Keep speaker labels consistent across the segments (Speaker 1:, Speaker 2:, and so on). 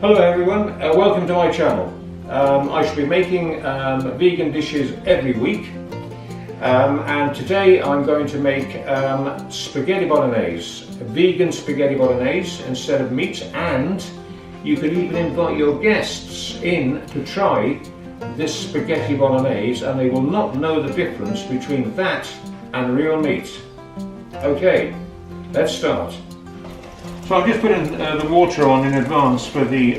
Speaker 1: Hello everyone, welcome to my channel. I shall be making vegan dishes every week, and today I'm going to make spaghetti bolognese, vegan spaghetti bolognese instead of meat, and you can even invite your guests in to try this spaghetti bolognese and they will not know the difference between that and real meat. Okay, let's start. So I've just put in the water on in advance for the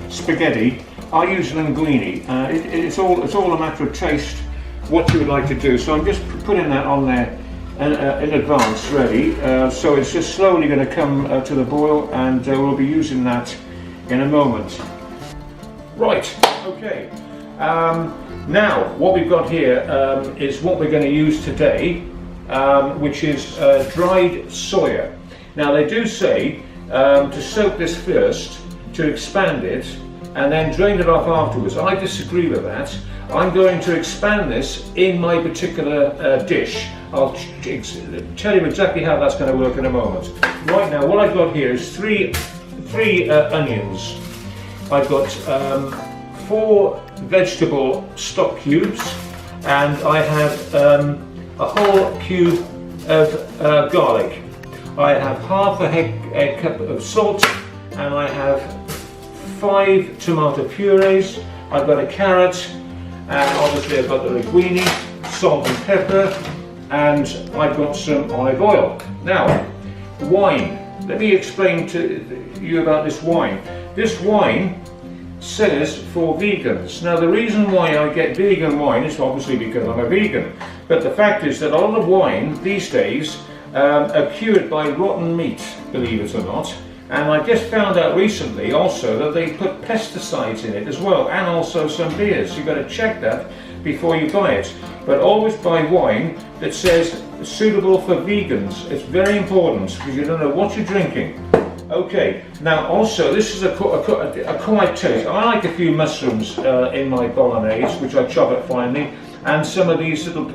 Speaker 1: spaghetti. I use Linguine. It's all a matter of taste, what you would like to do. So I'm just putting that on there in advance, ready. So it's just slowly going to come to the boil, and we'll be using that in a moment. Right. Okay. Now what we've got here is what we're going to use today, which is dried soya. Now they do say to soak this first, to expand it, and then drain it off afterwards. I disagree with that. I'm going to expand this in my particular dish. I'll tell you exactly how that's going to work in a moment. Right now what I've got here is three onions. I've got 4 vegetable stock cubes, and I have a whole cube of garlic. I have half a cup of salt, and I have 5 tomato purees. I've got a carrot, and obviously I've got the linguine, salt and pepper, and I've got some olive oil. Now, wine. Let me explain to you about this wine. This wine says for vegans. Now the reason why I get vegan wine is obviously because I'm a vegan, but the fact is that a lot of wine these days are cured by rotten meat, believe it or not. And I just found out recently also that they put pesticides in it as well, and also some beers. You've got to check that before you buy it. But always buy wine that says suitable for vegans. It's very important because you don't know what you're drinking. Okay, now also this is a quiet taste. I like a few mushrooms in my bolognese, which I chop up finely, and some of these little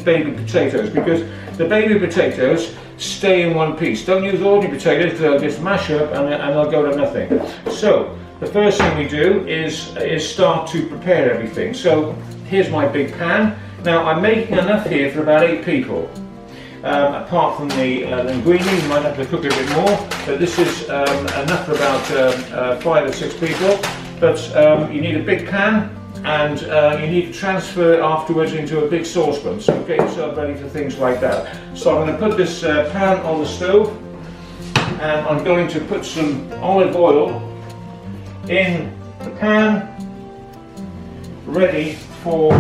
Speaker 1: baby potatoes, because the baby potatoes stay in one piece. Don't use ordinary potatoes because they'll just mash up and they'll go to nothing. So the first thing we do is start to prepare everything. So here's my big pan. Now I'm making enough here for about 8 people. Apart from the linguine, you might have to cook a bit more, but this is enough for about 5 or 6 people. But you need a big pan, and you need to transfer it afterwards into a big saucepan, so get yourself ready for things like that. So I'm going to put this pan on the stove, and I'm going to put some olive oil in the pan, ready for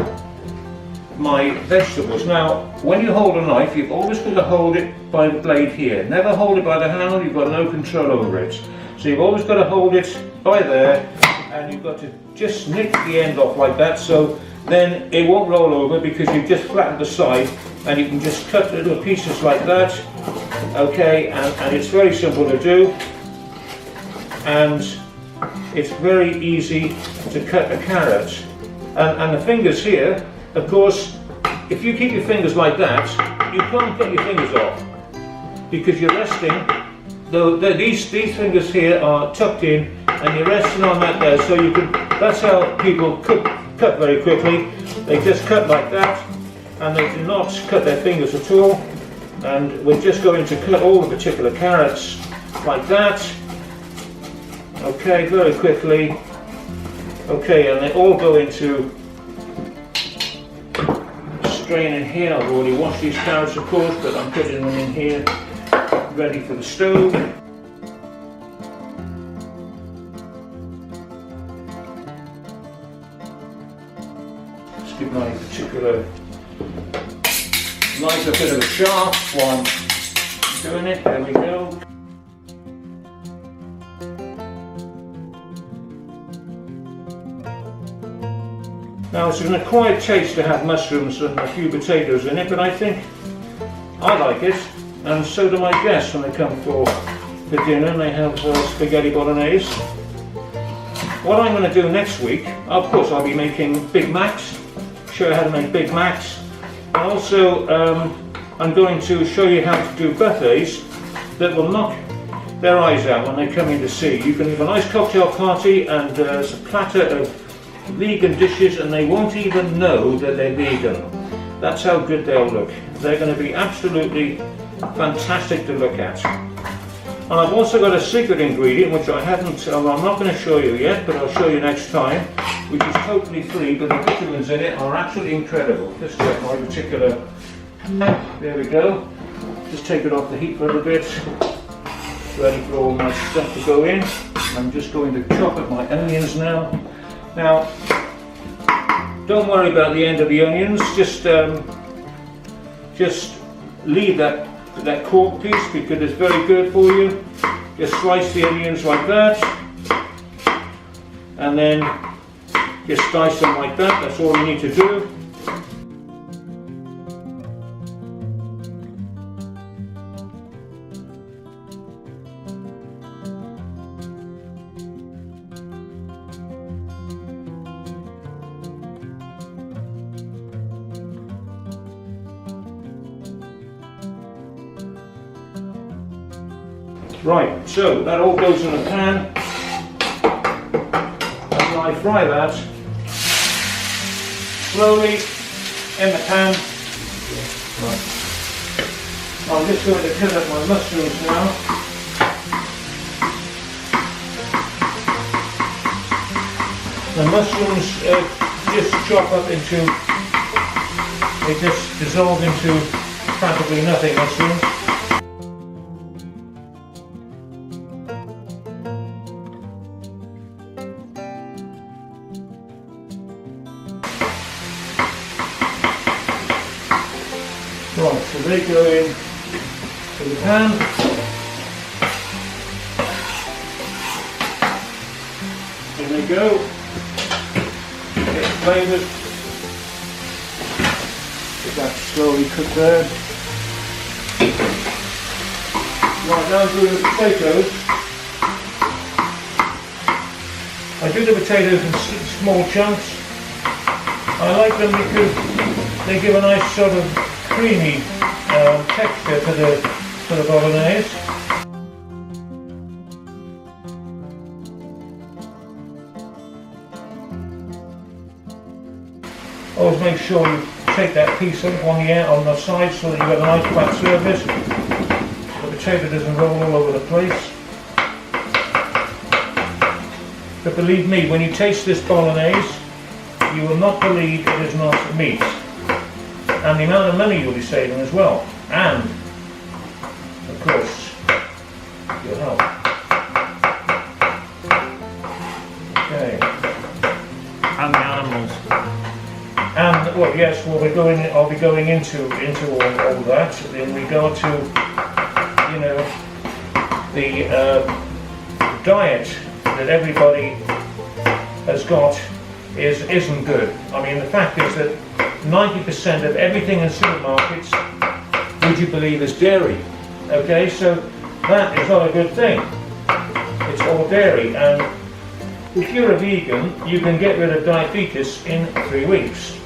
Speaker 1: my vegetables. Now when you hold a knife, you've always got to hold it by the blade here. Never hold it by the handle, you've got no control over it. So you've always got to hold it by there, and you've got to just snip the end off like that, so then it won't roll over because you've just flattened the side, and you can just cut little pieces like that. Okay, and it's very simple to do, and it's very easy to cut a carrot. And the fingers here, of course, if you keep your fingers like that, you can't get your fingers off because you're resting. These fingers here are tucked in, and you're resting on that there, so you can. That's how people cut very quickly. They just cut like that, and they do not cut their fingers at all. And we're just going to cut all the particular carrots like that. Okay, very quickly. Okay, and they all go into strain in here. I've already washed these carrots, of course, but I'm putting them in here, ready for the stove. Just give my particular knife a bit of a sharp while I'm doing it. There we go. Now it's an acquired taste to have mushrooms and a few potatoes in it, but I think I like it, and so do my guests when they come for dinner and they have spaghetti bolognese. What I'm going to do next week, of course I'll be making Big Macs, show you how to make Big Macs, and also I'm going to show you how to do buffets that will knock their eyes out when they come in to see. You can have a nice cocktail party and there's a platter of vegan dishes and they won't even know that they're vegan. That's how good they'll look. They're going to be absolutely fantastic to look at. And I've also got a secret ingredient which I haven't, I'm not going to show you yet, but I'll show you next time, which is totally free, but the vitamins in it are absolutely incredible. Just get my particular, there we go. Just take it off the heat for a little bit. Ready for all my stuff to go in. I'm just going to chop up my onions now. Now, don't worry about the end of the onions, just leave that cork piece because it's very good for you. Just slice the onions like that, and then just slice them like that. That's all you need to do. Right, so that all goes in the pan, and I fry that slowly in the pan. Right. I'm just going to cut up my mushrooms now. The mushrooms just chop up into, they just dissolve into practically nothing mushrooms. Right, so they go in to the pan. There they go. Get flavoured. Get that slowly cooked there. Right, now doing the potatoes. I do the potatoes in small chunks. I like them because they give a nice sort of creamy texture to the bolognese. Always make sure you take that piece up on the side so that you get a nice flat surface. The potato doesn't roll all over the place. But believe me, when you taste this bolognese, you will not believe it is not meat. And the amount of money you'll be saving as well, and of course your health. Okay, and the animals. And well, yes, well, I'll be going into all that in regard to, you know, the diet that everybody has got isn't good. I mean, the fact is that 90% of everything in supermarkets, would you believe, is dairy. Okay, so that is not a good thing. It's all dairy, and if you're a vegan, you can get rid of diabetes in 3 weeks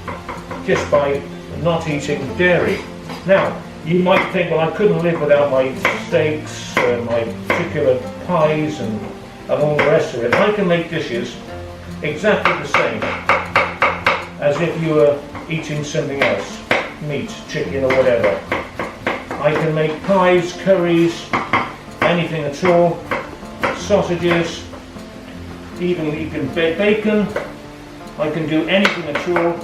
Speaker 1: just by not eating dairy. Now, you might think, well, I couldn't live without my steaks, my particular pies, and all the rest of it. I can make dishes exactly the same as if you were eating something else, meat, chicken or whatever. I can make pies, curries, anything at all, sausages, even bacon. I can do anything at all.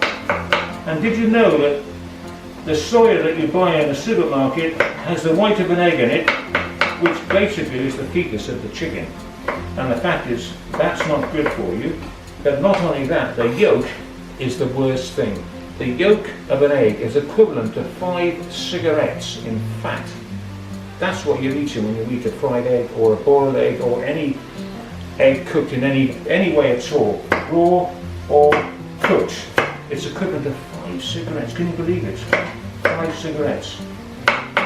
Speaker 1: And did you know that the soya that you buy in the supermarket has the white of an egg in it, which basically is the fetus of the chicken? And the fact is, that's not good for you. But not only that, the yolk is the worst thing. The yolk of an egg is equivalent to 5 cigarettes in fat. That's what you're eating when you eat a fried egg or a boiled egg or any egg cooked in any way at all, raw or cooked. It's equivalent to 5 cigarettes. Can you believe it? 5 cigarettes.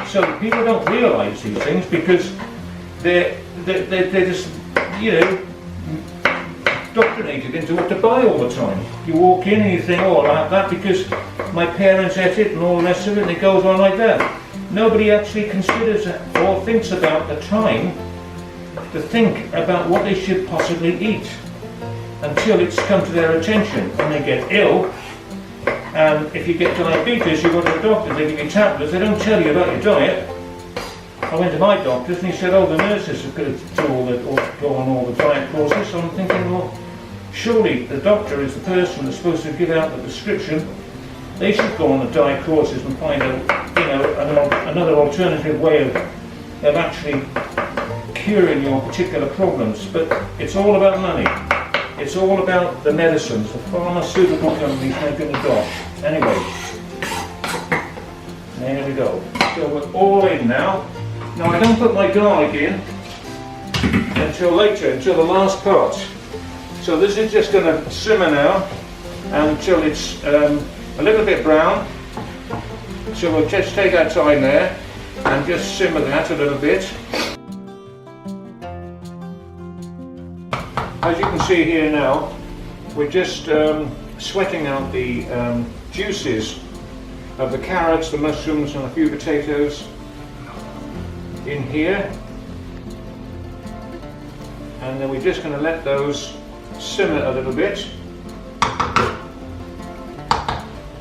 Speaker 1: So people don't realise these things because they're just, you know, indoctrinated into what to buy all the time. You walk in and you think, oh, I'll have that because my parents ate it and all the rest of it, and it goes on like that. Nobody actually considers or thinks about the time to think about what they should possibly eat until it's come to their attention when they get ill. And if you get diabetes, you go to the doctor, they give you tablets, they don't tell you about your diet. I went to my doctor's and he said, oh, the nurses are going to go on all the diet courses. So I'm thinking, well, surely the doctor is the person that's supposed to give out the prescription. They should go on the diet courses and find out, you know, another alternative way of actually curing your particular problems. But it's all about money. It's all about the medicines. The pharmaceutical companies making the dosh. Anyway, there we go. So we're all in now. Now I don't put my garlic in until later, until the last part. So this is just going to simmer now until it's a little bit brown. So we'll just take our time there and just simmer that a little bit. As you can see here now, we're just sweating out the juices of the carrots, the mushrooms and a few potatoes in here. And then we're just going to let those simmer a little bit.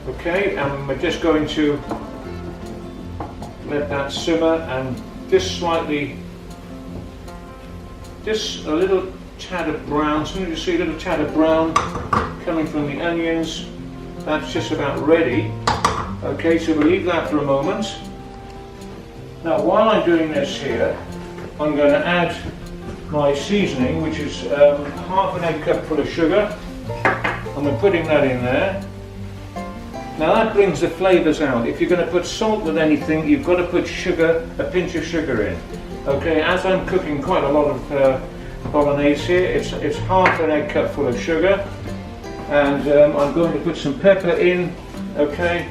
Speaker 1: Okay, and we're just going to let that simmer and just slightly, just a little tad of brown. So you see a little tad of brown coming from the onions. That's just about ready. Okay, so we'll leave that for a moment. Now while I'm doing this here, I'm going to add my seasoning, which is half an egg cup full of sugar, and we're putting that in there. Now that brings the flavours out. If you're going to put salt with anything, you've got to put sugar, a pinch of sugar in. Okay, as I'm cooking quite a lot of bolognese here, it's half an egg cup full of sugar, and I'm going to put some pepper in, okay,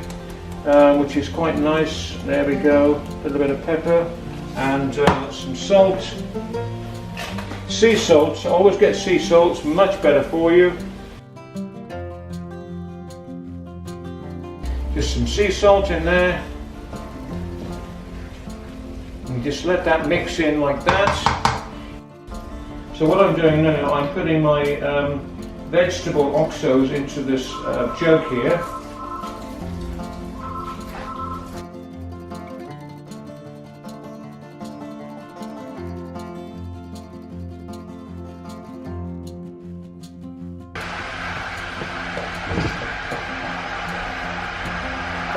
Speaker 1: which is quite nice. There we go, a little bit of pepper, and some salt. Sea salt, always get sea salt, much better for you. Just some sea salt in there, and just let that mix in like that. So what I'm doing now, I'm putting my vegetable oxos into this jug here.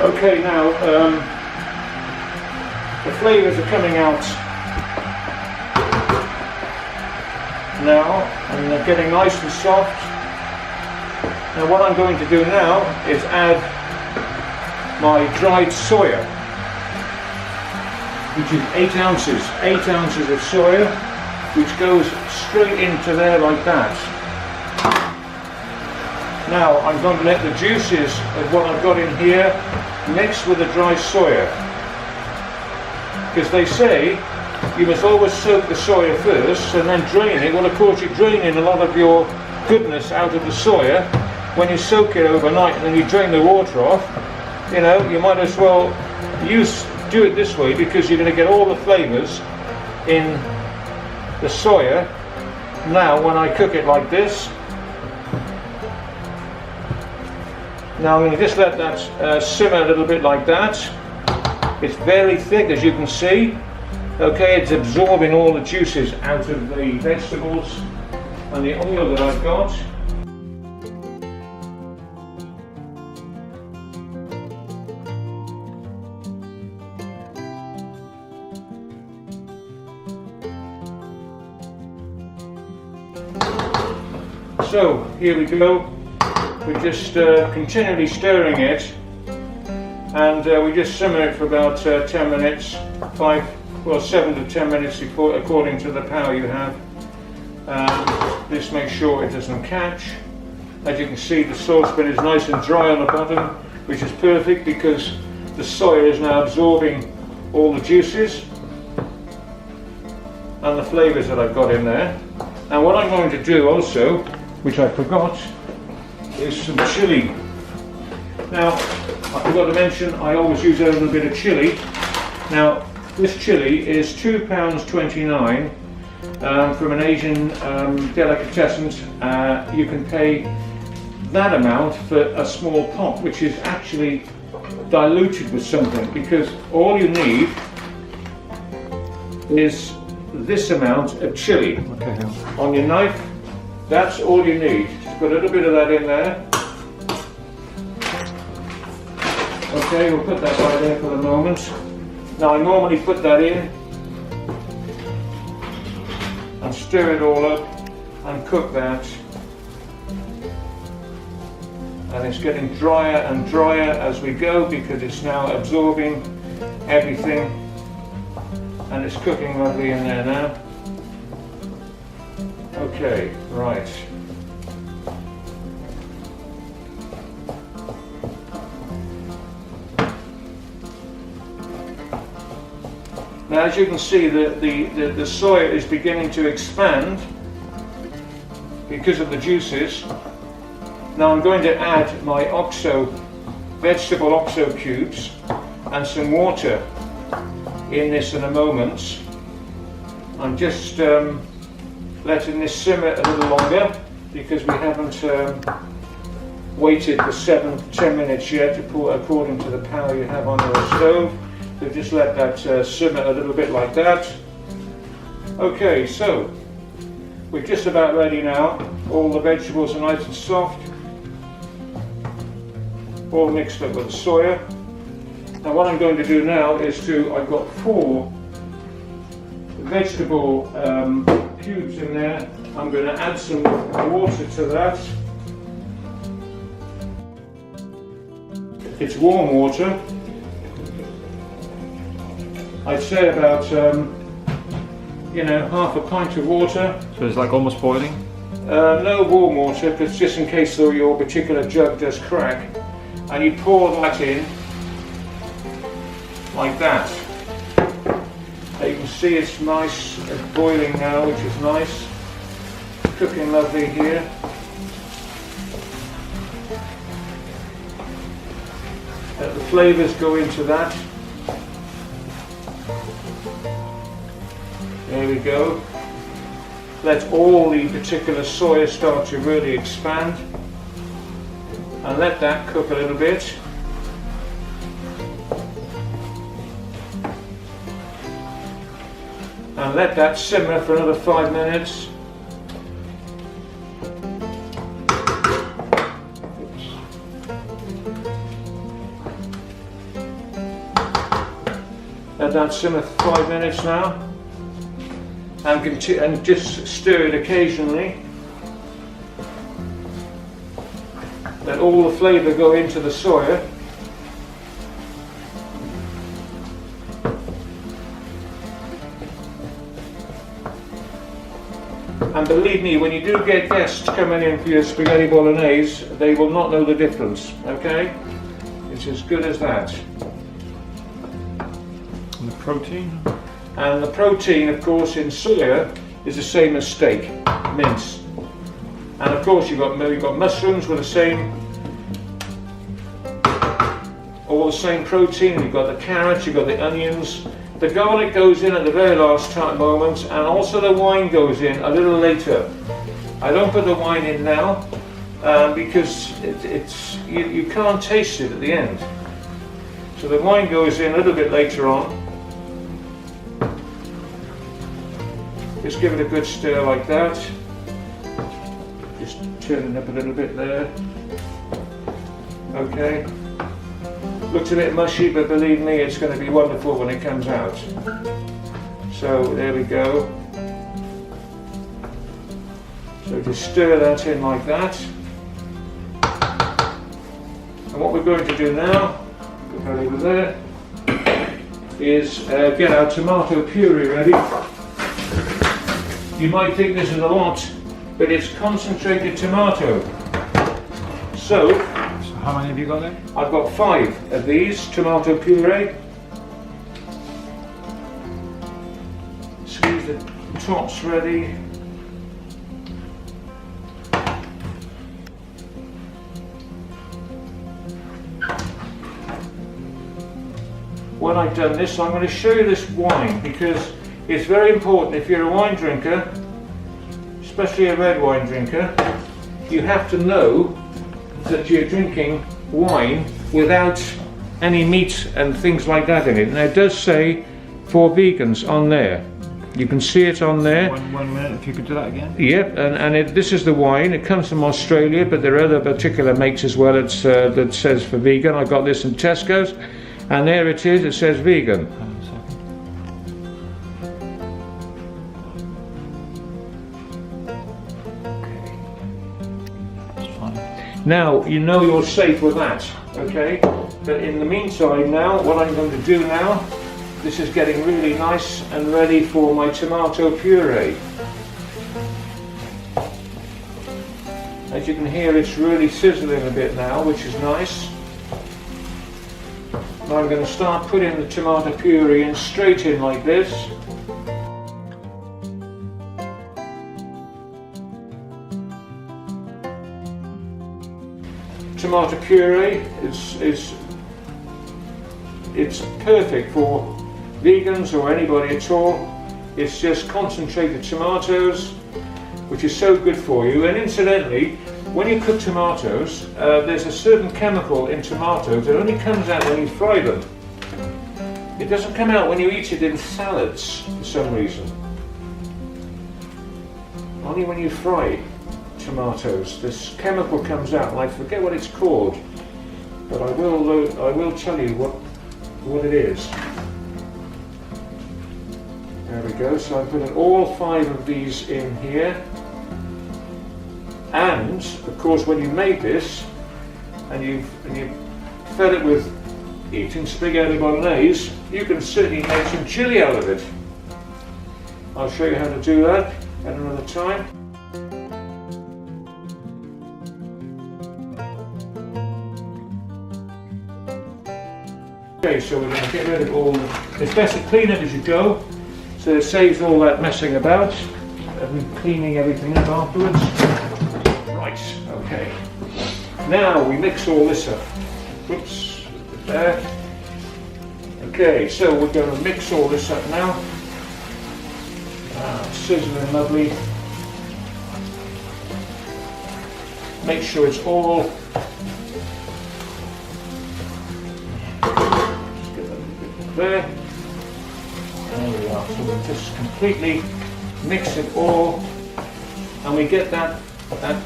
Speaker 1: Okay, now the flavours are coming out now, and they're getting nice and soft. Now what I'm going to do now is add my dried soya, which is 8 ounces. 8 ounces of soya, which goes straight into there like that. Now I'm going to let the juices of what I've got in here mix with the dry soya, because they say you must always soak the soya first and then drain it. Well, of course you're draining a lot of your goodness out of the soya when you soak it overnight and then you drain the water off. You know, you might as well do it this way, because you're going to get all the flavours in the soya. Now when I cook it like this, now I'm going to just let that simmer a little bit like that. It's very thick, as you can see. Okay, it's absorbing all the juices out of the vegetables and the oil that I've got. So here we go. We're just continually stirring it, and we just simmer it for about 10 minutes, 7 to 10 minutes according to the power you have. Just make sure it doesn't catch. As you can see, the saucepan is nice and dry on the bottom, which is perfect because the soya is now absorbing all the juices and the flavours that I've got in there. Now what I'm going to do also, which I forgot, is some chilli. Now, I forgot to mention, I always use a little bit of chilli. Now, this chilli is £2.29, from an Asian delicatessen, you can pay that amount for a small pot, which is actually diluted with something, because all you need is this amount of chili on your knife. That's all you need. Just put a little bit of that in there. Okay, we'll put that right there for the moment. Now I normally put that in and stir it all up and cook that. And it's getting drier and drier as we go because it's now absorbing everything, and it's cooking lovely in there now. Okay, right. Now as you can see, the soya is beginning to expand because of the juices. Now I'm going to add my vegetable oxo cubes and some water in this in a moment. I'm just letting this simmer a little longer because we haven't waited for 7-10 minutes yet according to the power you have on your stove. So just let that simmer a little bit like that. Okay, so we're just about ready now. All the vegetables are nice and soft, all mixed up with the soya. Now what I'm going to do now is I've got 4 vegetable cubes in there. I'm going to add some water to that. It's warm water. I'd say about half a pint of water.
Speaker 2: So it's like almost boiling?
Speaker 1: No, warm water, because just in case though your particular jug does crack. And you pour that in like that. Now you can see it's nice, it's boiling now, which is nice. Cooking lovely here. Let the flavours go into that. There we go. Let all the particular soya start to really expand. And let that cook a little bit. And let that simmer for another 5 minutes. Let that simmer for 5 minutes now. And just stir it occasionally. Let all the flavour go into the soya. And believe me, when you do get guests coming in for your spaghetti bolognese, they will not know the difference, okay? It's as good as that.
Speaker 2: And the protein?
Speaker 1: And the protein, of course, in soya is the same as steak, mince. And of course you've got mushrooms with all the same protein. You've got the carrots, you've got the onions. The garlic goes in at the very last moment, and also the wine goes in a little later. I don't put the wine in now because you can't taste it at the end. So the wine goes in a little bit later on. Just give it a good stir like that. Just turn it up a little bit there. Okay. Looks a bit mushy, but believe me, it's going to be wonderful when it comes out. So there we go. So just stir that in like that. And what we're going to do now, put that over there, is get our tomato puree ready. You might think this is a lot, but it's concentrated tomato. So
Speaker 2: how many have you got there?
Speaker 1: I've got 5 of these tomato puree. Squeeze the tops ready. When I've done this, I'm going to show you this wine because it's very important if you're a wine drinker, especially a red wine drinker, you have to know that you're drinking wine without any meat and things like that in it. Now it does say for vegans on there. You can see it on there.
Speaker 2: One minute, if you could do that again.
Speaker 1: Yep, and this is the wine. It comes from Australia, but there are other particular makes as well that says for vegan. I got this in Tesco's, and there it is. It says vegan. Now, you know you're safe with that, okay? But in the meantime now, what I'm going to do now, this is getting really nice and ready for my tomato puree. As you can hear, it's really sizzling a bit now, which is nice. Now I'm going to start putting the tomato puree in straight in like this. Tomato puree it's perfect for vegans or anybody at all. It's just concentrated tomatoes, which is so good for you. And incidentally, when you cook tomatoes, there's a certain chemical in tomatoes that only comes out when you fry them. It doesn't come out when you eat it in salads for some reason. Only when you fry tomatoes, this chemical comes out, and I forget what it's called, but I will tell you what it is. There we go. So I'm putting all 5 of these in here, and of course when you made this and you fed it with eating spaghetti bolognese, you can certainly make some chili out of it. I'll show you how to do that at another time. Okay, so we're going to get rid of all, it's best to clean it as you go, so it saves all that messing about and cleaning everything up afterwards. Right, okay. Now we mix all this up. Whoops, there. Okay, so we're going to mix all this up now. Sizzling lovely. Make sure it's all there. There we are. So we just completely mix it all, and we get that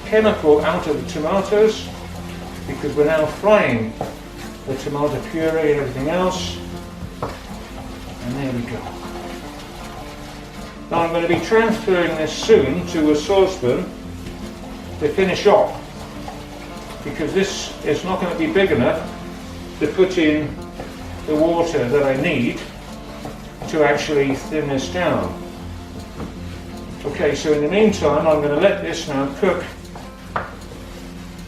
Speaker 1: chemical out of the tomatoes, because we're now frying the tomato puree and everything else. And there we go. Now I'm going to be transferring this soon to a saucepan to finish off, because this is not going to be big enough to put in the water that I need to actually thin this down. Okay, so in the meantime I'm going to let this now cook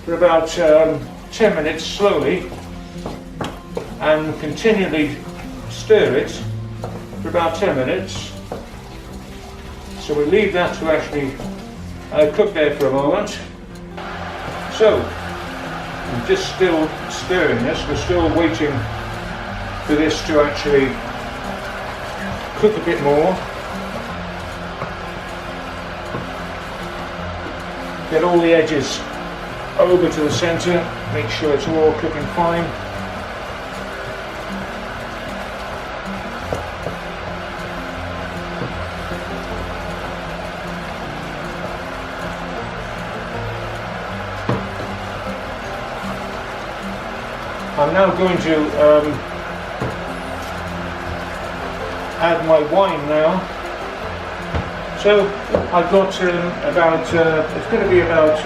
Speaker 1: for about 10 minutes slowly, and continually stir it for about 10 minutes. So we'll leave that to actually cook there for a moment. So I'm just still stirring this, we're still waiting for this to actually cook a bit more. Get all the edges over to the centre, make sure it's all cooking fine. I'm now going to add my wine now. So I've got about, it's going to be about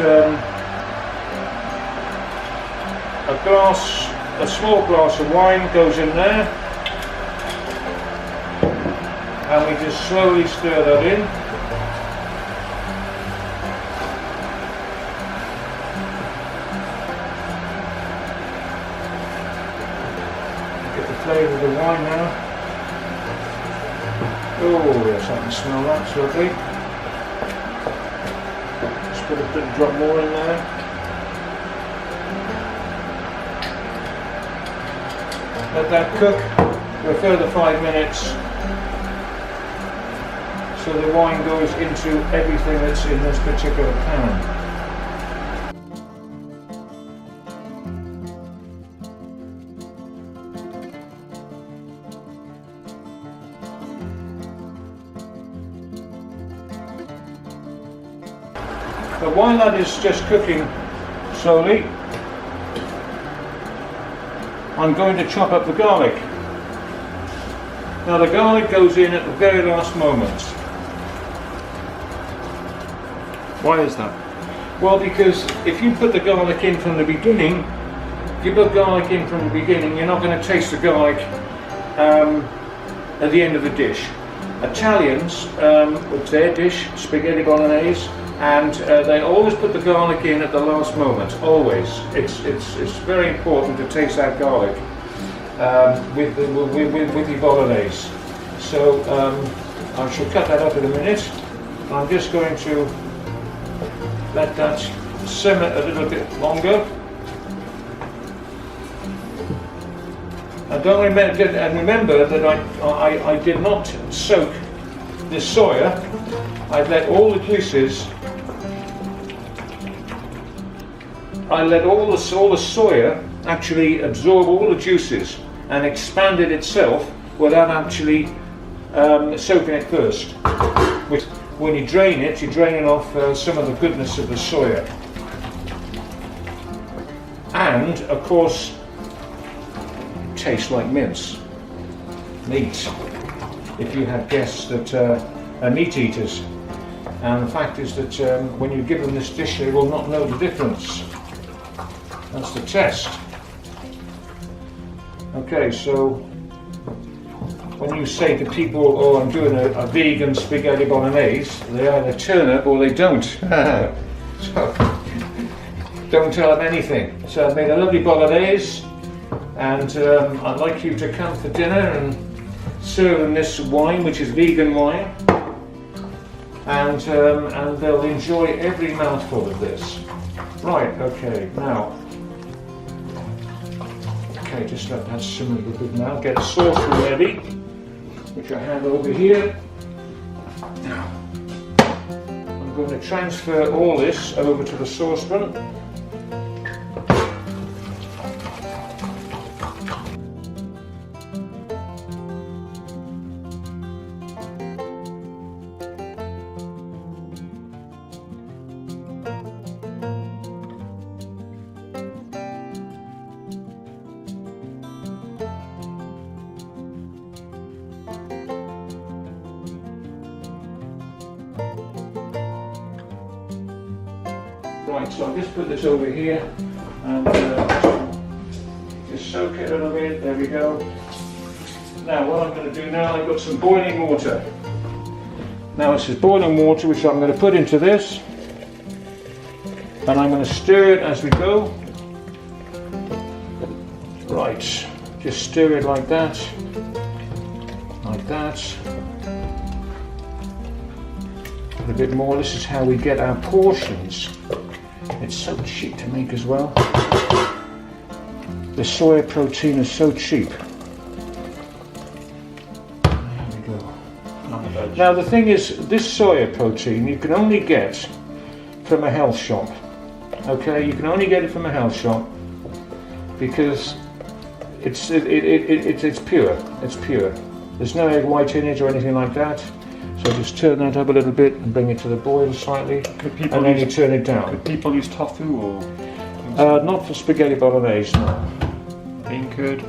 Speaker 1: a small glass of wine goes in there, and we just slowly stir that in. Get the flavour of the wine now. Oh yes, I can smell that, it's lovely. Just put a bit drop more in there. Let that cook for a further 5 minutes. so the wine goes into everything that's in this particular pan. But while that is just cooking slowly, I'm going to chop up the garlic. Now the garlic goes in at the very last moment.
Speaker 2: Why is that?
Speaker 1: Well, because if you put the garlic in from the beginning, you're not going to taste the garlic at the end of the dish. Italians, with their dish, spaghetti bolognese, and they always put the garlic in at the last moment. Always. It's very important to taste that garlic with the bolognese. So I shall cut that up in a minute. I'm just going to let that simmer a little bit longer. And remember that I did not soak this soya. I've let all the juices. I let all the soya actually absorb all the juices and expand it itself without actually soaking it first. When you drain it, you're draining off some of the goodness of the soya. And of course, it tastes like mince, meat, if you have guests that are meat eaters. And the fact is that when you give them this dish, they will not know the difference. That's the test. Okay, so when you say to people, oh, I'm doing a vegan spaghetti bolognese, they either turn up or they don't. So don't tell them anything. So I've made a lovely bolognese, and I'd like you to come for dinner and serve them this wine, which is vegan wine, and they'll enjoy every mouthful of this. Right, okay, now. Okay, just let that simmer a little bit now. Get the sauce ready, which I have over here. Now, I'm going to transfer all this over to the saucepan. Right, so I'll just put this over here and just soak it a little bit. There we go. Now what I'm going to do now, I've got some boiling water. Now this is boiling water which I'm going to put into this, and I'm going to stir it as we go. Right, just stir it like that, like that. A bit more. This is how we get our portions. It's so cheap to make as well. The soya protein is so cheap. There we go. Now the thing is, this soya protein you can only get from a health shop. Okay, you can only get it from a health shop because it's pure. It's pure. There's no egg white in it or anything like that. So just turn that up a little bit and bring it to the boil slightly, and then you turn it down.
Speaker 2: Could people use tofu or?
Speaker 1: Not for spaghetti bolognese, no.
Speaker 2: Bean curd?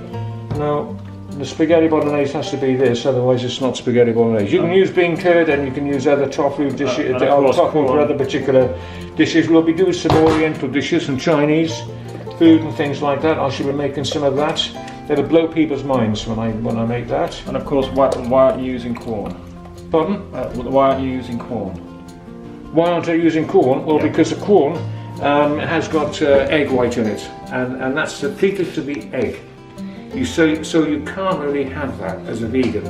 Speaker 1: No, the spaghetti bolognese has to be this, otherwise it's not spaghetti bolognese. You can use bean curd and you can use other tofu dishes, tofu for other particular dishes. We'll be doing some oriental dishes, some Chinese food and things like that. I should be making some of that. It'll blow people's minds when I make that.
Speaker 2: And of course, why aren't you using corn?
Speaker 1: Pardon?
Speaker 2: Why aren't you using corn?
Speaker 1: Why aren't I using corn? Well, because the corn has got egg white in it, and that's depleted to the egg. So you can't really have that as a vegan.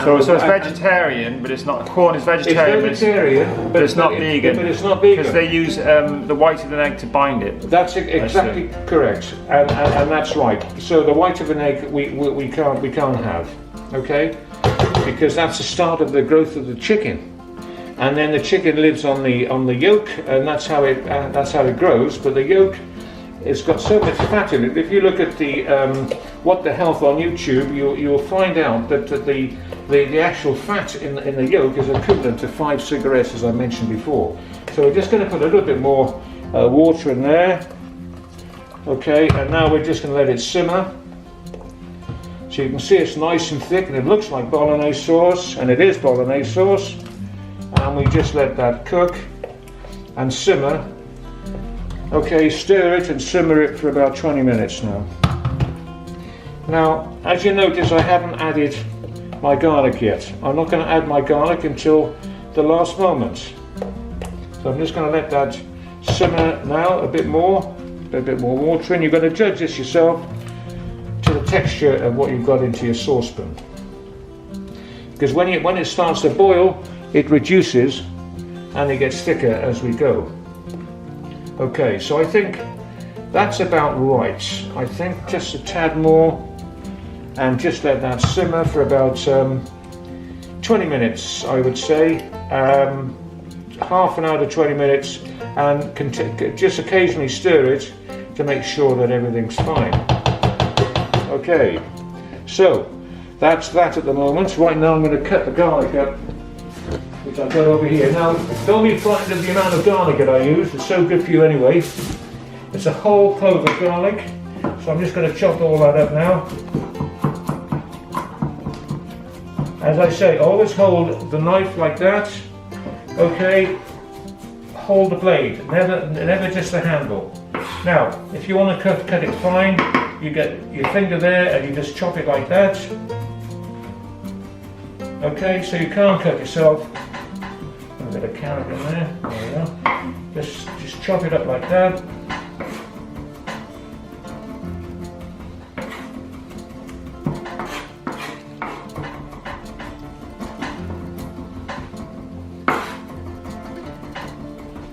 Speaker 2: So it's vegetarian, but it's not. Corn is vegetarian.
Speaker 1: It's vegetarian,
Speaker 2: but it's not vegan.
Speaker 1: But it's not vegan
Speaker 2: because they use the white of an egg to bind it.
Speaker 1: That's exactly correct, and that's right. So the white of an egg we can't have. Okay. because that's the start of the growth of the chicken. And then the chicken lives on the yolk, and that's how it grows. But the yolk, it's got so much fat in it. If you look at the What the Health on YouTube, you'll find out that the actual fat in the yolk is equivalent to 5 cigarettes, as I mentioned before. So we're just going to put a little bit more water in there. Okay, and now we're just going to let it simmer. So you can see it's nice and thick, and it looks like bolognese sauce, and it is bolognese sauce. And we just let that cook and simmer. Okay, stir it and simmer it for about 20 minutes now. Now, as you notice, I haven't added my garlic yet. I'm not going to add my garlic until the last moment. So I'm just going to let that simmer now a bit more water, and you're going to judge this yourself to the texture of what you've got into your saucepan. Because when it starts to boil, it reduces and it gets thicker as we go. Okay, so I think that's about right. I think just a tad more, and just let that simmer for about 20 minutes, I would say. Half an hour to 20 minutes, and just occasionally stir it to make sure that everything's fine. Okay, so that's that at the moment. Right now I'm going to cut the garlic up, which I've got over here. Now, don't be frightened of the amount of garlic that I use. It's so good for you anyway. It's a whole clove of garlic, so I'm just going to chop all that up now. As I say, always hold the knife like that. Okay, hold the blade, never just the handle. Now, if you want to cut it fine, you get your finger there and you just chop it like that. Okay, so you can't cut yourself. A bit of carrot in there. There we go. Just chop it up like that.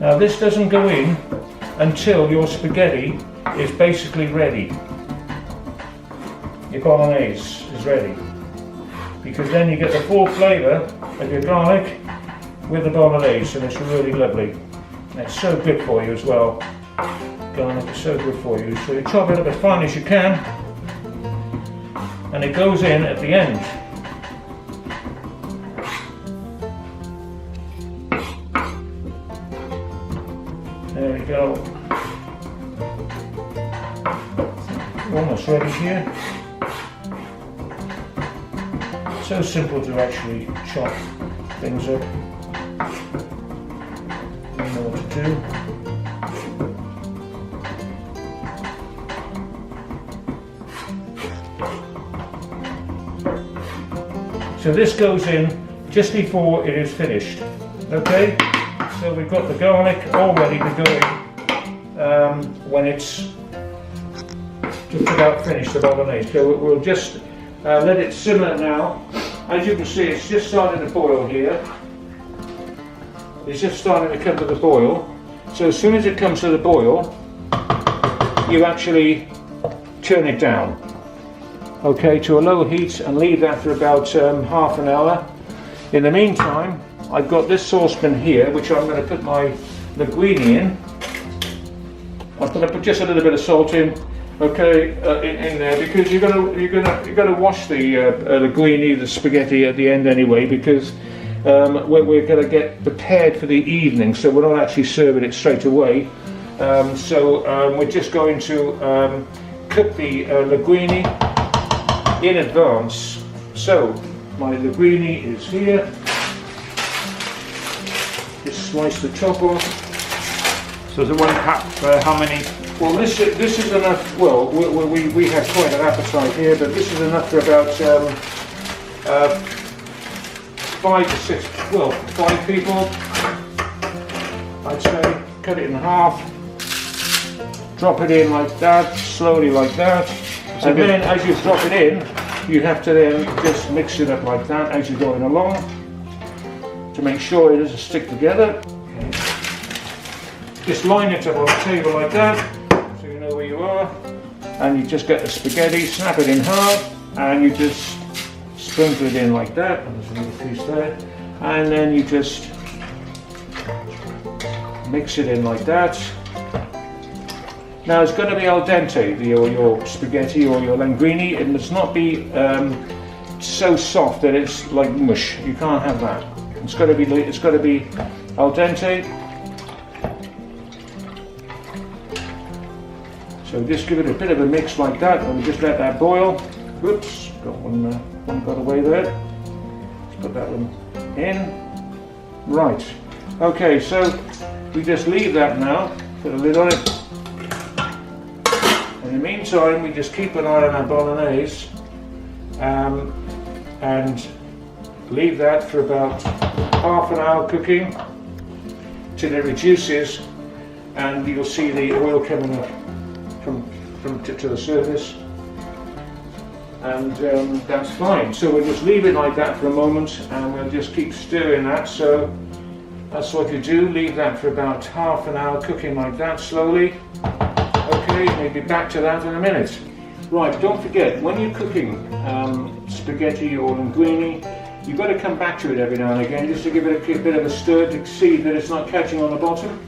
Speaker 1: Now this doesn't go in until your spaghetti is basically ready. Your bolognese is ready. Because then you get the full flavour of your garlic with the bolognese, and it's really lovely. And it's so good for you as well. Garlic is so good for you. So you chop it up as fine as you can, and it goes in at the end. There we go. Almost ready here. So simple to actually chop things up. You know what to do. So this goes in just before it is finished. Okay? So we've got the garlic all ready to go in when it's just about finished, the bolognese. So we'll just let it simmer now. As you can see, it's just starting to boil here. It's just starting to come to the boil. So as soon as it comes to the boil, you actually turn it down. Okay, to a low heat, and leave that for about half an hour. In the meantime, I've got this saucepan here, which I'm going to put my linguine in. I'm going to put just a little bit of salt in. Okay, in there, because you're gonna wash the linguine, the spaghetti at the end anyway, because we're going to get prepared for the evening, so we're not actually serving it straight away. We're just going to cook the linguine in advance. So my linguine is here. Just slice the top off.
Speaker 2: So is it 1 cup for how many?
Speaker 1: Well, this is enough. Well, we have quite an appetite here, but this is enough for about 5 to 6. Well, 5 people, I'd say. Cut it in half. Drop it in like that, slowly like that, and then as you drop it in, you have to then just mix it up like that as you're going along to make sure it doesn't stick together. Okay. Just line it up on the table like that, so you know where you are, and you just get the spaghetti, snap it in half, and you just sprinkle it in like that, and there's another piece there, and then you just mix it in like that. Now it's going to be al dente, your spaghetti or your linguine. It must not be so soft that it's like mush. You can't have that. It's got to be al dente. So just give it a bit of a mix like that, and just let that boil. Whoops, got one got away there. Let's put that one in. Right. Okay, so we just leave that now. Put a lid on it. In the meantime, we just keep an eye on our bolognese and leave that for about half an hour cooking till it reduces, and you'll see the oil coming up to the surface, and that's fine. So we'll just leave it like that for a moment, and we'll just keep stirring that. So that's what you do, leave that for about half an hour cooking like that slowly. Okay, maybe back to that in a minute. Right, don't forget, when you're cooking spaghetti or linguine, you've got to come back to it every now and again just to give it a bit of a stir to see that it's not catching on the bottom.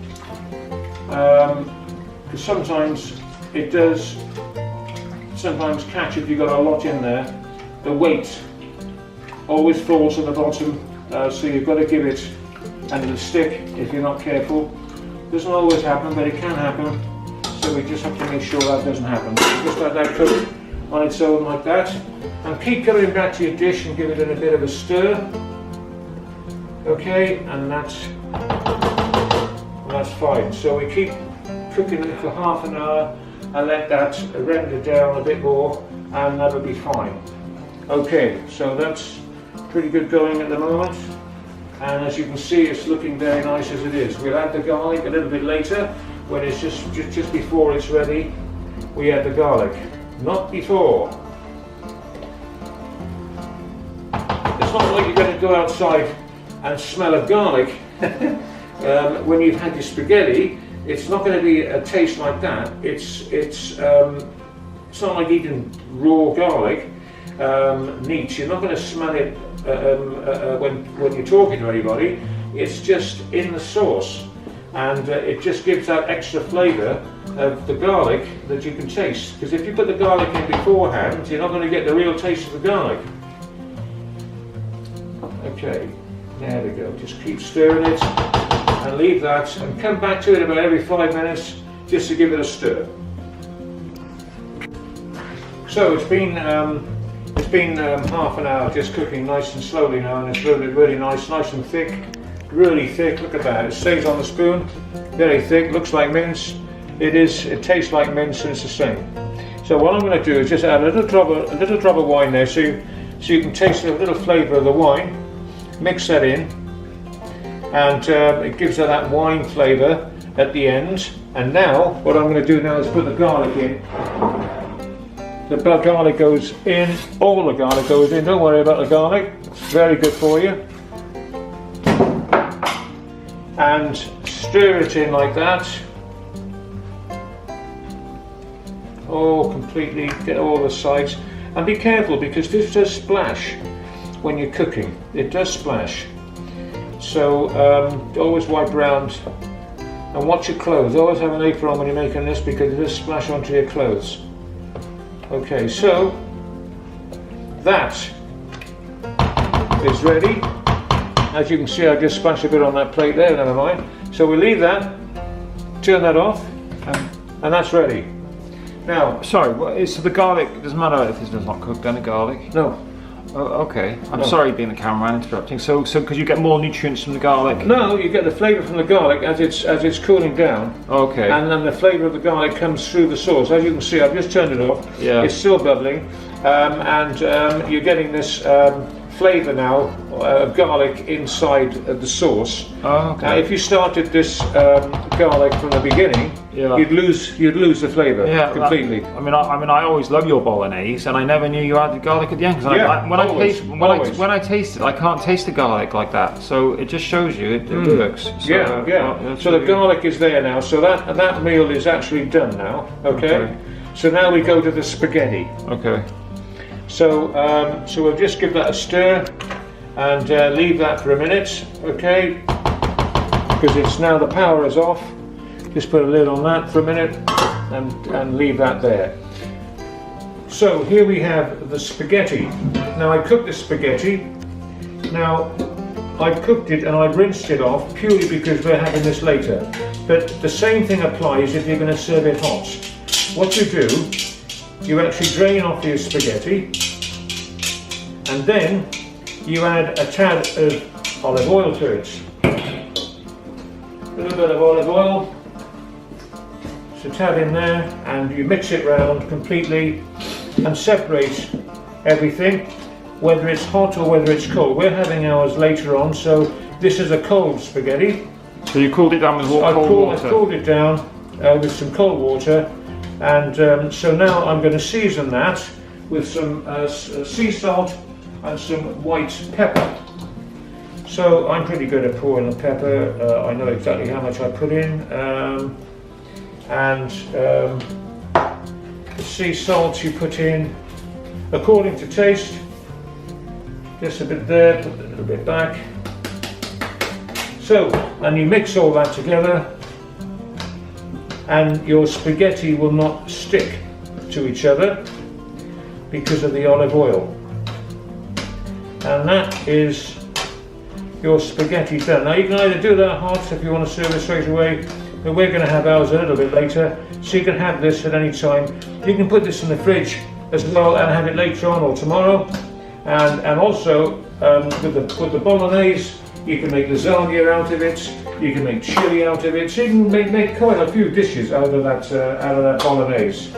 Speaker 1: Because sometimes it does catch if you've got a lot in there. The weight always falls to the bottom, so you've got to give it, and it'll stick if you're not careful. Doesn't always happen, but it can happen. So we just have to make sure that doesn't happen. Just let that cook on its own like that, and keep coming back to your dish and give it a bit of a stir. Okay, and that's fine. So we keep cooking it for half an hour and let that render down a bit more, and that'll be fine. Okay, so that's pretty good going at the moment, and as you can see, it's looking very nice as it is. We'll add the garlic a little bit later. When it's just before it's ready, we add the garlic. Not before. It's not like you're going to go outside and smell of garlic when you've had your spaghetti. It's not going to be a taste like that. It's not like eating raw garlic neat. You're not going to smell it when you're talking to anybody. It's just in the sauce. And it just gives that extra flavour of the garlic that you can taste. Because if you put the garlic in beforehand, you're not going to get the real taste of the garlic. Okay, there we go. Just keep stirring it and leave that, and come back to it about every 5 minutes just to give it a stir. So it's been half an hour just cooking nice and slowly now, and it's really nice and thick. Really thick, look at that, it stays on the spoon, very thick, looks like mince. It tastes like mince, and it's the same. So what I'm going to do is just add a little drop of wine there, so you can taste a little flavour of the wine. Mix that in, and it gives it that wine flavour at the end. And now, what I'm going to do now is put the garlic in. The garlic goes in, all the garlic goes in, don't worry about the garlic, it's very good for you. And stir it in like that. Oh, completely, get all the sides. And be careful, because this does splash when you're cooking. It does splash. So always wipe around, and watch your clothes. Always have an apron on when you're making this, because it does splash onto your clothes. Okay, so that is ready. As you can see, I just splashed a bit on that plate there, never mind. So we leave that, turn that off, and that's ready. Now,
Speaker 2: sorry, so the garlic, doesn't matter if it's not cooked, then the garlic?
Speaker 1: No.
Speaker 2: Oh, okay. I'm sorry being the cameraman interrupting. So because you get more nutrients from the garlic?
Speaker 1: No, you get the flavour from the garlic as it's cooling down.
Speaker 2: Okay.
Speaker 1: And then the flavour of the garlic comes through the sauce. As you can see, I've just turned it off.
Speaker 2: Yeah.
Speaker 1: It's still bubbling, and you're getting this flavour now of garlic inside of the sauce.
Speaker 2: Oh, okay.
Speaker 1: Now, if you started this garlic from the beginning, you'd lose the flavour completely.
Speaker 2: I mean, I always love your bolognese, and I never knew you added garlic at the end. When I taste it, I can't taste the garlic like that. So it just shows you it works. So,
Speaker 1: So the garlic is there now. So that meal is actually done now. Okay. So now we go to the spaghetti.
Speaker 2: Okay.
Speaker 1: So, so we'll just give that a stir and leave that for a minute, okay? Because it's now the power is off. Just put a lid on that for a minute and leave that there. So here we have the spaghetti. Now I cooked the spaghetti. Now I've cooked it and I've rinsed it off purely because we're having this later. But the same thing applies if you're going to serve it hot. What you do, you actually drain off your spaghetti and then you add a tad of olive oil to it. A little bit of olive oil. So tad in there and you mix it round completely and separate everything, whether it's hot or whether it's cold. We're having ours later on, so this is a cold spaghetti.
Speaker 2: So you cooled it down with cold water?
Speaker 1: I cooled it down with some cold water, and so now I'm going to season that with some sea salt and some white pepper. So I'm pretty good at pouring the pepper. I know exactly how much I put in. The sea salt you put in according to taste, just a bit there, put a little bit back. So, and you mix all that together and your spaghetti will not stick to each other because of the olive oil. And that is your spaghetti done. Now you can either do that hot if you want to serve it straight away, but we're going to have ours a little bit later, so you can have this at any time. You can put this in the fridge as well and have it later on or tomorrow. And also with the bolognese, you can make lasagna out of it. You can make chili out of it. So you can make quite a few dishes out of that bolognese.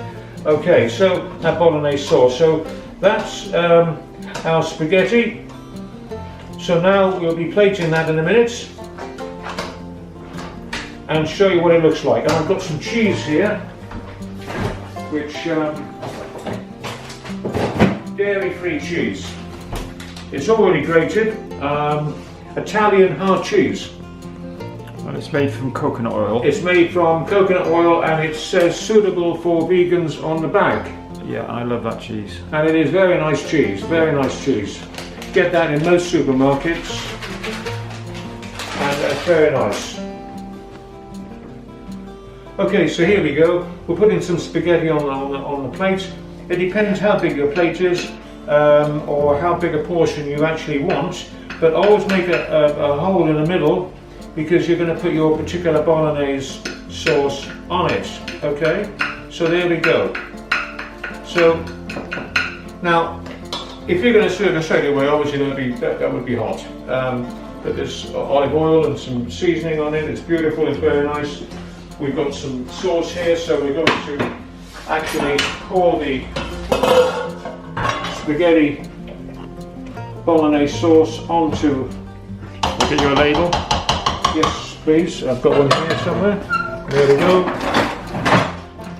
Speaker 1: Okay, so that bolognese sauce. So that's our spaghetti. So now we'll be plating that in a minute and show you what it looks like. And I've got some cheese here, which dairy-free cheese. It's already grated. Italian hard cheese.
Speaker 2: Well, it's made from coconut oil.
Speaker 1: It's made from coconut oil and it says suitable for vegans on the bag.
Speaker 2: Yeah, I love that cheese.
Speaker 1: And it is very nice cheese, very nice cheese. Get that in most supermarkets and it's very nice. Okay, so here we go. We're putting some spaghetti on the plate. It depends how big your plate is or how big a portion you actually want, but always make a hole in the middle because you're going to put your particular bolognese sauce on it. Okay, so there we go. So now, if you're going to serve it straight away, obviously that would be hot. But there's olive oil and some seasoning on it. It's beautiful. It's very nice. We've got some sauce here, so we're going to actually pour the spaghetti bolognese sauce onto.
Speaker 2: Get your label.
Speaker 1: Yes, please. I've got one here somewhere. There we go.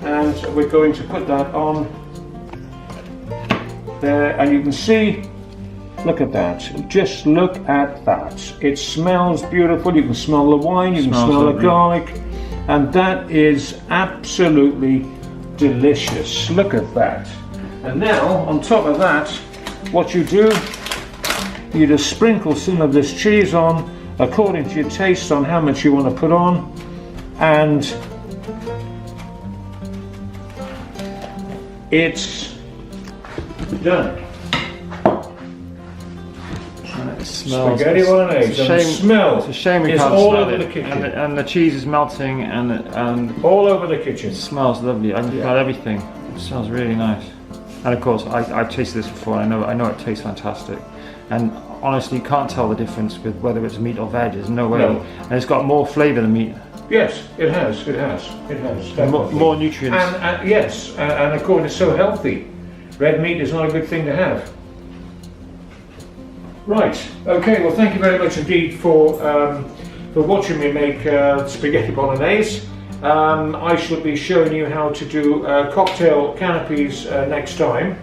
Speaker 1: And we're going to put that on there, and you can see. Look at that. Just look at that. It smells beautiful. You can smell the wine. You can smell the garlic. And that is absolutely delicious. Look at that. And now, on top of that, what you do, you just sprinkle some of this cheese on according to your taste on how much you want to put on. And it's done.
Speaker 2: It smells.
Speaker 1: Spaghetti bolognese.
Speaker 2: It's a shame we can't
Speaker 1: all
Speaker 2: smell
Speaker 1: over
Speaker 2: it.
Speaker 1: the kitchen.
Speaker 2: And the cheese is melting and
Speaker 1: all over the kitchen.
Speaker 2: It smells lovely. I can smell everything. It smells really nice. And of course, I've tasted this before. I know it tastes fantastic. And honestly, you can't tell the difference with whether it's meat or veg. There's no way.
Speaker 1: No.
Speaker 2: And it's got more flavour than meat.
Speaker 1: Yes, it has. It has. It has.
Speaker 2: More nutrients.
Speaker 1: And yes, and of course, it's so healthy. Red meat is not a good thing to have. Right. Okay. Well, thank you very much indeed for watching me make spaghetti bolognese. I shall be showing you how to do cocktail canopies next time.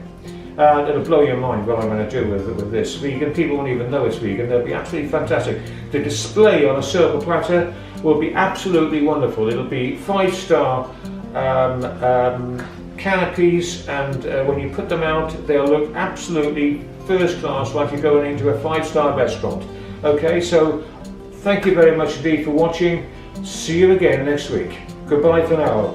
Speaker 1: It'll blow your mind what I'm going to do with this. Vegan people won't even know it's vegan. They'll be absolutely fantastic. The display on a silver platter will be absolutely wonderful. It'll be 5-star canopies, and when you put them out, they'll look absolutely first class, like you're going into a 5-star restaurant. Okay, so thank you very much indeed for watching. See you again next week. Goodbye for now.